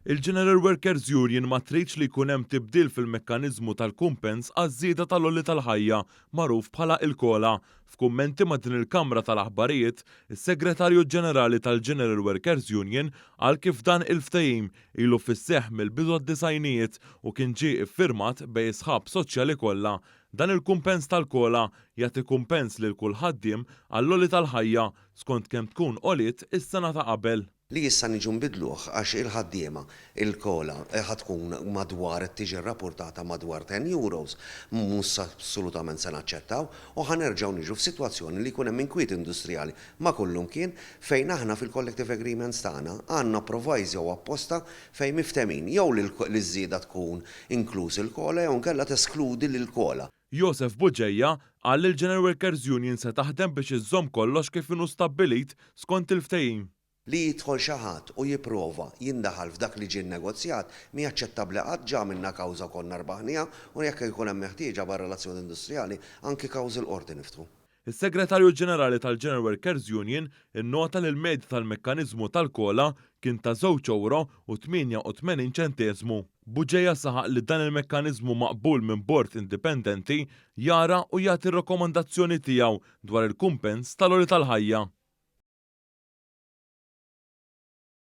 Il-General Workers Union ma tridx li jkun hemm tibdil fil-mekkaniżmu tal-kumpens għaż-żieda tal-olli tal-ħajja magħruf bħala il-kola. F'kummenti ma' din il-Kamra tal-Aħbarijiet, is-Segretarju Ġenerali tal-General Workers Union qal kif dan il-ftehim ilu fis-seħħ mill-bidu għad-disajnijiet u kien ġie iffirmat bejn sħab soċjali kollha. Dan il-kumpens tal-kola jagħti kumpens lil kull ħaddiem għall-olli tal-ħajja skont kemm tkun qoliet is-sena ta' qabel. Li issa niġu nbidluh għax il-ħaddiema il-kola ħatkun madwar tiġi rrapportata madwar 10 euros, mhux assolutament se naċċettaw u ħanerġgħu niġu f'sitwazzjoni li jkun hemm inkwiet industrijali ma' kullum kien fejn aħna fil-collective agreements tagħna għandna proviso apposta fejn miftemin jew li żieda tkun inkluż il-kola jew nkella teskludi lil-kola. Josef Buġejja qal li l-General Workers Union se taħdem biex iżżomm kollox kif inhu stabbilit skont il-ftehim. Li jidħol xi ħadd u jipprova jindaħal f'dak li ġie nnegozjat mi aċċettabbli qatt ġa minna kawża konna rbaħnija u jekk ikun hemm meħtieġa barra relazzjoni industrijali anki kawżi l-qorti niftħu. Is-Segretarju Ġenerali tal-General Workers Union innota li l-medja tal-mekkaniżmu tal-kola kien ta' €2 u 88 ċenteżmu. Buġejja saħaq li dan il-mekkaniżmu maqbul minn bord indipendenti jara u jagħti r-rakkomandazzjoni tiegħu dwar il-kumpens tal-olli tal-ħajja.